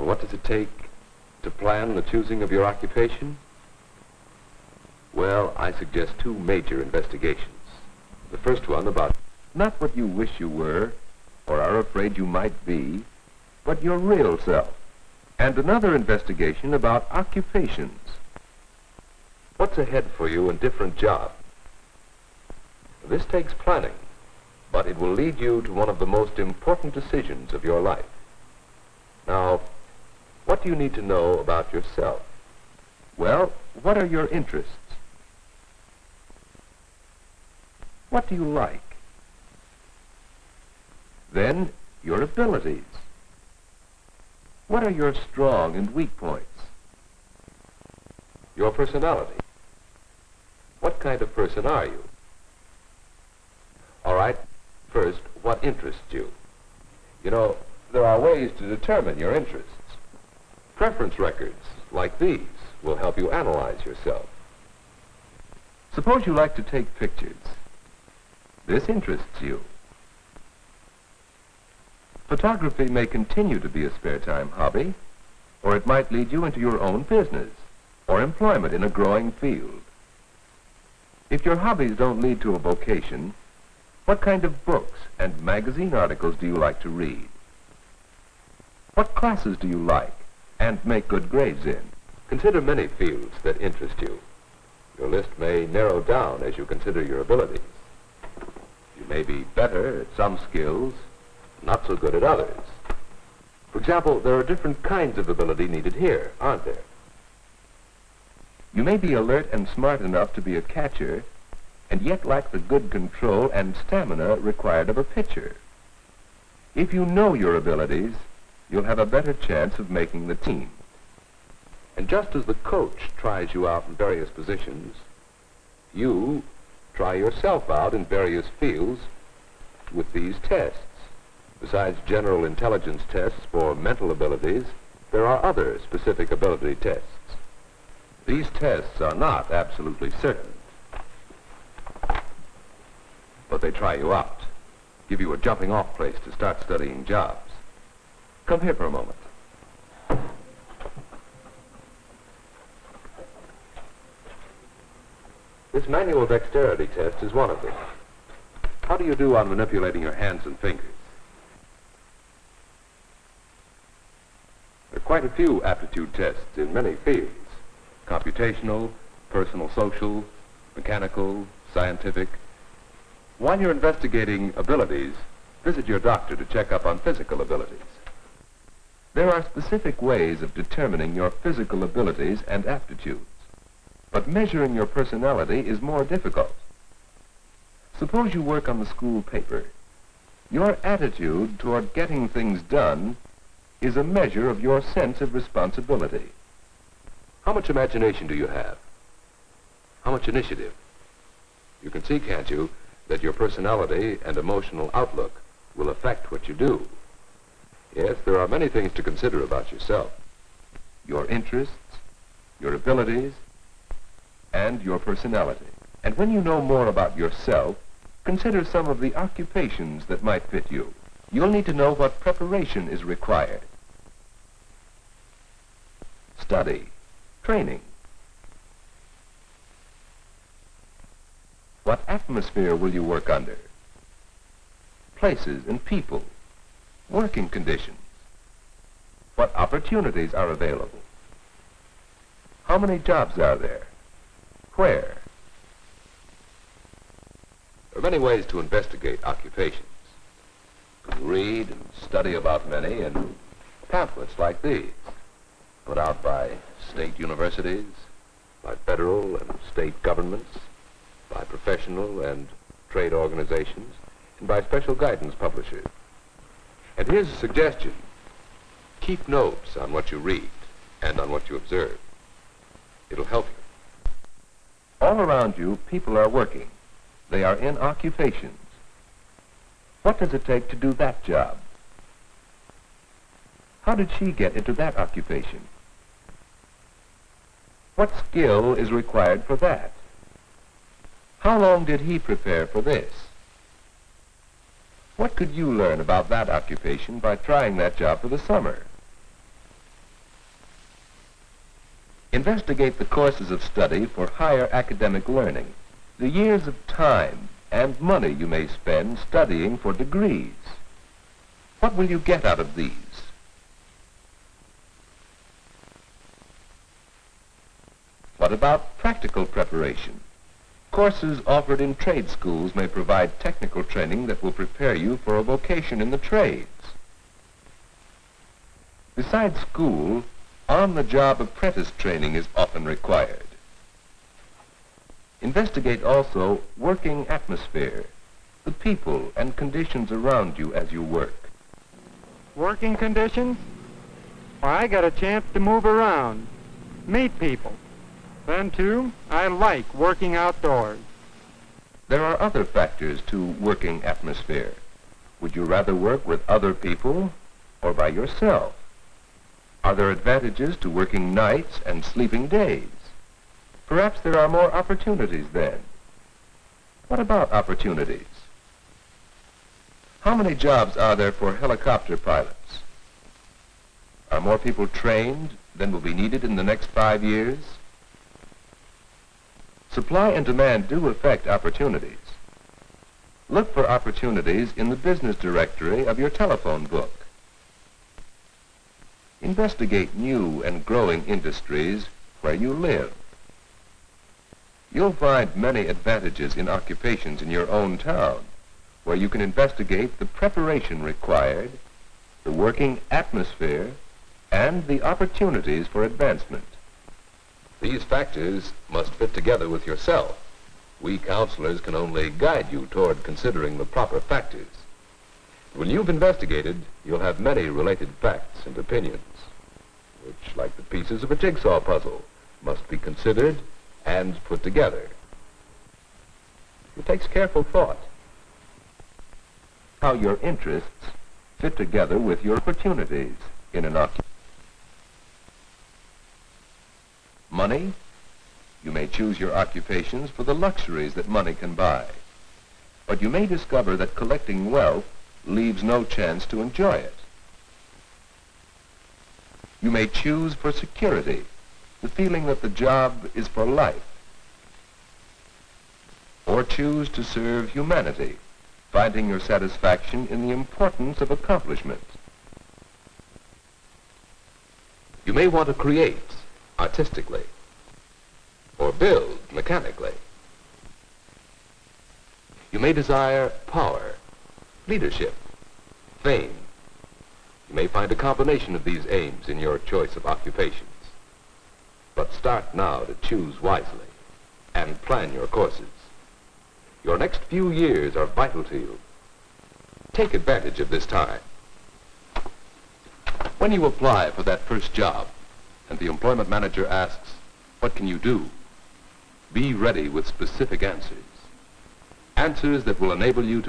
Well, what does it take to plan the choosing of your occupation? Well, I suggest two major investigations. The first one about not what you wish you were or are afraid you might be, but your real self. And another investigation about occupations. what's ahead for you in different jobs. This takes planning, but it will lead you to one of the most important decisions of your life. Now, what do you need to know about yourself? Well, what are your interests? What do you like? Then, your abilities. What are your strong and weak points? Your personality. What kind of person are you? All right, first, what interests you? You know, there are ways to determine your interests. Preference records like these will help you analyze yourself. Suppose you like to take pictures. This interests you. Photography may continue to be a spare time hobby, or it might lead you into your own business or employment in a growing field. If your hobbies don't lead to a vocation, what kind of books and magazine articles do you like to read? What classes do you like and make good grades in? Consider many fields that interest you. Your list may narrow down as you consider your abilities. You may be better at some skills, not so good at others. For example, there are different kinds of ability needed here, aren't there? You may be alert and smart enough to be a catcher, and yet lack the good control and stamina required of a pitcher. If you know your abilities, you'll have a better chance of making the team. And just as the coach tries you out in various positions, you try yourself out in various fields with these tests. Besides general intelligence tests for mental abilities, there are other specific ability tests. These tests are not absolutely certain, but they try you out, give you a jumping-off place to start studying jobs. Come here for a moment. This manual dexterity test is one of them. How do you do on manipulating your hands and fingers? There are quite a few aptitude tests in many fields: computational, personal social, mechanical, scientific. While you're investigating abilities, visit your doctor to check up on physical abilities. There are specific ways of determining your physical abilities and aptitudes, but measuring your personality is more difficult. Suppose you work on the school paper. Your attitude toward getting things done is a measure of your sense of responsibility. How much imagination do you have? How much initiative? You can see, can't you, that your personality and emotional outlook will affect what you do. Yes, there are many things to consider about yourself. Your interests, your abilities, and your personality. And when you know more about yourself, consider some of the occupations that might fit you. You'll need to know what preparation is required. Study, training. What atmosphere will you work under? Places and people, working conditions. What opportunities are available? How many jobs are there? Where? There are many ways to investigate occupations. You can read and study about many in pamphlets like these, put out by state universities, by federal and state governments, by professional and trade organizations, and by special guidance publishers. And here's a suggestion. Keep notes on what you read and on what you observe. It'll help you. All around you, people are working. They are in occupations. What does it take to do that job? How did she get into that occupation? What skill is required for that? How long did he prepare for this? What could you learn about that occupation by trying that job for the summer? Investigate the courses of study for higher academic learning, the years of time and money you may spend studying for degrees. What will you get out of these? What about practical preparation? Courses offered in trade schools may provide technical training that will prepare you for a vocation in the trades. Besides school, on-the-job apprentice training is often required. Investigate also working atmosphere, the people and conditions around you as you work. Working conditions? Why, I got a chance to move around, meet people. Then, too, I like working outdoors. There are other factors to working atmosphere. Would you rather work with other people or by yourself? Are there advantages to working nights and sleeping days? Perhaps there are more opportunities then. What about opportunities? How many jobs are there for helicopter pilots? Are more people trained than will be needed in the next 5 years? Supply and demand do affect opportunities. Look for opportunities in the business directory of your telephone book. Investigate new and growing industries where you live. You'll find many advantages in occupations in your own town, where you can investigate the preparation required, the working atmosphere, and the opportunities for advancement. These factors must fit together with yourself. We counselors can only guide you toward considering the proper factors. When you've investigated, you'll have many related facts and opinions, which, like the pieces of a jigsaw puzzle, must be considered and put together. It takes careful thought. How your interests fit together with your opportunities in an occupation. Money? You may choose your occupations for the luxuries that money can buy. But you may discover that collecting wealth leaves no chance to enjoy it. You may choose for security, the feeling that the job is for life. Or choose to serve humanity, finding your satisfaction in the importance of accomplishment. You may want to create artistically, or build mechanically. You may desire power, leadership, fame. You may find a combination of these aims in your choice of occupations. But start now to choose wisely and plan your courses. Your next few years are vital to you. Take advantage of this time. When you apply for that first job and the employment manager asks, "What can you do?" be ready with specific answers. Answers that will enable you to